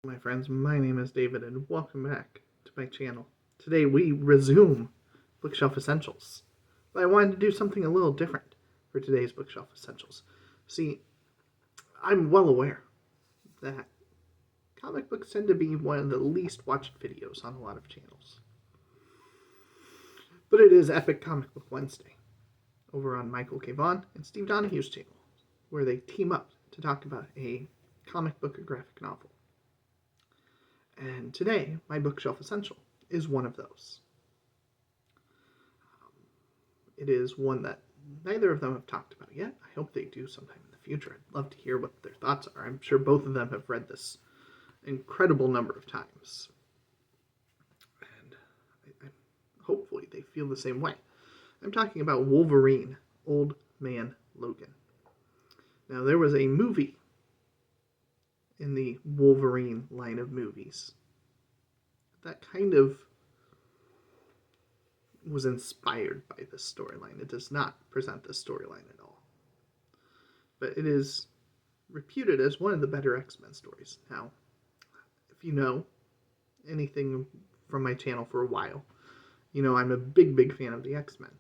My friends, my name is David and welcome back to my channel. Today we resume Bookshelf Essentials, but I wanted to do something a little different for today's Bookshelf Essentials. See, I'm well aware that comic books tend to be one of the least watched videos on a lot of channels. But it is Epic Comic Book Wednesday over on Michael K. Vaughan and Steve Donahue's channel, where they team up to talk about a comic book or graphic novel. And today, my bookshelf essential is one of those. It is one that neither of them have talked about yet. I hope they do sometime in the future. I'd love to hear what their thoughts are. I'm sure both of them have read this incredible number of times. And hopefully they feel the same way. I'm talking about Wolverine, Old Man Logan. Now, there was a movie in the Wolverine line of movies that kind of was inspired by this storyline. It does not present this storyline at all, but it is reputed as one of the better X-Men stories. Now, if you know anything from my channel for a while, you know I'm a big fan of the X-Men.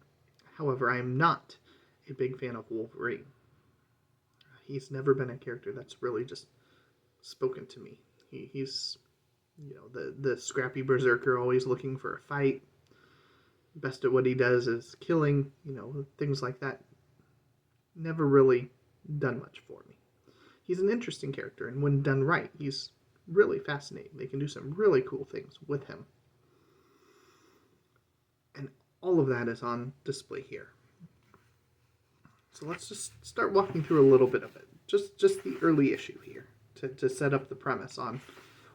However, I am not a big fan of Wolverine. He's never been a character that's really just spoken to me. He's, the scrappy berserker, always looking for a fight. Best at what he does is killing, things like that. Never really done much for me. He's an interesting character, and when done right, he's really fascinating. They can do some really cool things with him. And all of that is on display here. So let's just start walking through a little bit of it. Just the early issue here, to set up the premise on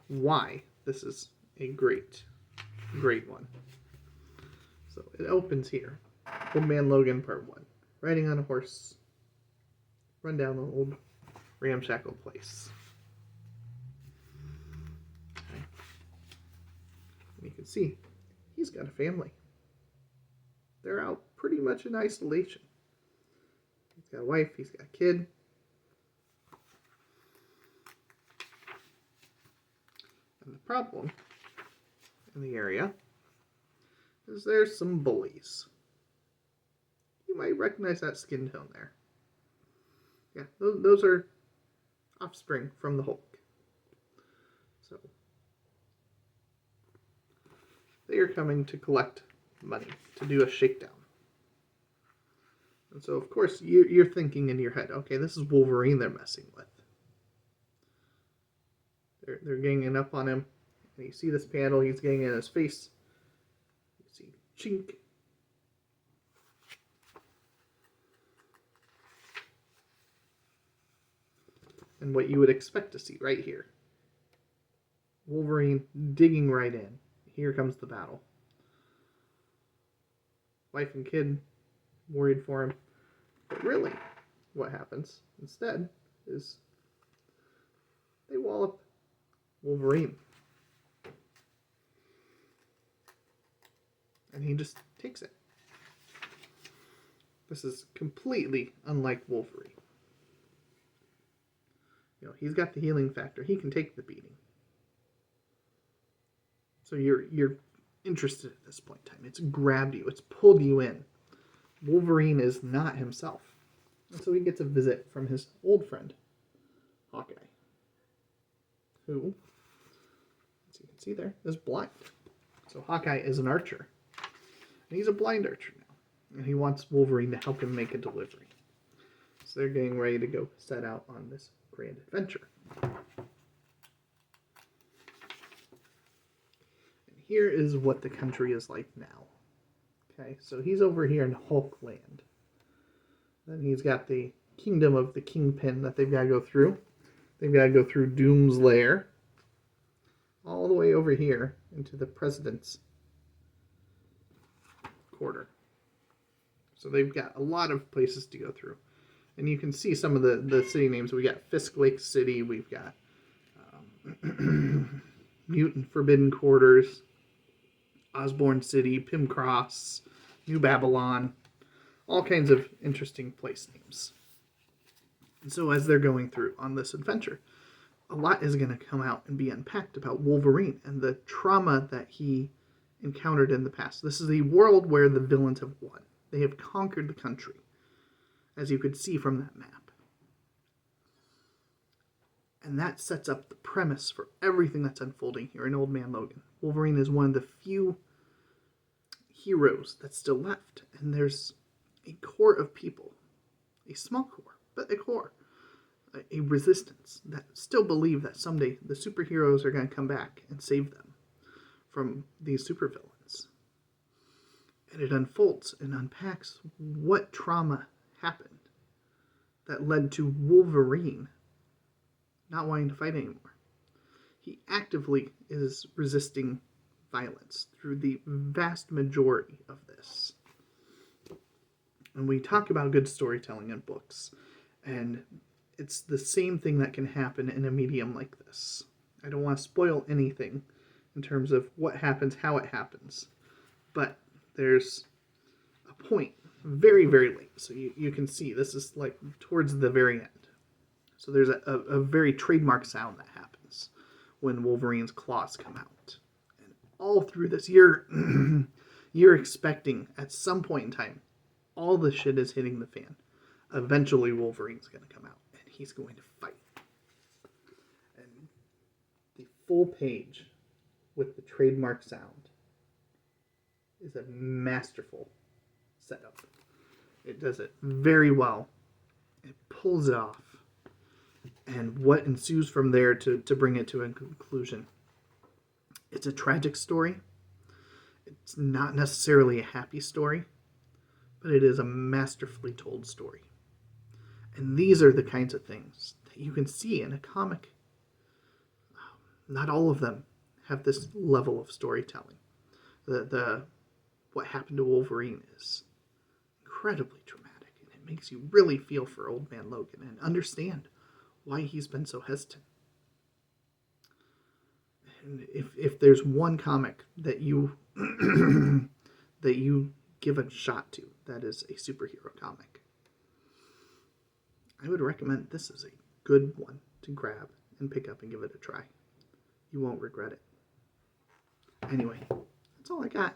why this is a great one. So it opens here. Old Man Logan Part 1. Riding on a horse. Run down an old ramshackle place. Okay. And you can see he's got a family. They're out pretty much in isolation. He's got a wife, he's got a kid. And the problem in the area is there's some bullies. You might recognize that skin tone there. Yeah, those are offspring from the Hulk. So they are coming to collect money, to do a shakedown. And so, of course, you're thinking in your head, okay, this is Wolverine they're messing with. They're ganging up on him. And you see this panel, he's getting in his face. You see chink. And what you would expect to see right here. Wolverine digging right in. Here comes the battle. Wife and kid worried for him. But really, what happens instead is they wallop Wolverine. And he just takes it. This is completely unlike Wolverine. He's got the healing factor. He can take the beating. So you're interested at this point in time. It's grabbed you. It's pulled you in. Wolverine is not himself. And so he gets a visit from his old friend, Hawkeye, who, as you can see there, is blind. So Hawkeye is an archer. And he's a blind archer now. And he wants Wolverine to help him make a delivery. So they're getting ready to go set out on this grand adventure. And here is what the country is like now. Okay, so he's over here in Hulk land. Then he's got the kingdom of the Kingpin that they've got to go through. They've got to go through Doom's lair. All the way over here into the President's quarter. So they've got a lot of places to go through. And you can see some of the city names. We got Fisk Lake City. We've got Mutant Forbidden Quarters, Osborne City, Pym Cross, New Babylon. All kinds of interesting place names. And so as they're going through on this adventure, a lot is going to come out and be unpacked about Wolverine and the trauma that he encountered in the past. This is a world where the villains have won. They have conquered the country, as you could see from that map. And that sets up the premise for everything that's unfolding here in Old Man Logan. Wolverine is one of the few heroes that's still left. And there's a core of people, a small core, but a core, a resistance that still believe that someday the superheroes are going to come back and save them from these supervillains. And it unfolds and unpacks what trauma happened that led to Wolverine not wanting to fight anymore. He actively is resisting violence through the vast majority of this. And we talk about good storytelling in books, and it's the same thing that can happen in a medium like this. I don't want to spoil anything in terms of what happens, how it happens, but there's a point very, very late. So you can see this is like towards the very end. So there's a very trademark sound that happens when Wolverine's claws come out. And all through this, you're expecting at some point in time, all the shit is hitting the fan. Eventually Wolverine's going to come out and he's going to fight. And the full page with the trademark sound is a masterful setup. It does it very well. It pulls it off. And what ensues from there to bring it to a conclusion. It's a tragic story. It's not necessarily a happy story, but it is a masterfully told story. And these are the kinds of things that you can see in a comic. Not all of them have this level of storytelling. The what happened to Wolverine is incredibly traumatic, and it makes you really feel for Old Man Logan and understand why he's been so hesitant. And if there's one comic that you that you give a shot to, that is a superhero comic, I would recommend this is a good one to grab and pick up and give it a try. You won't regret it. Anyway, that's all I got.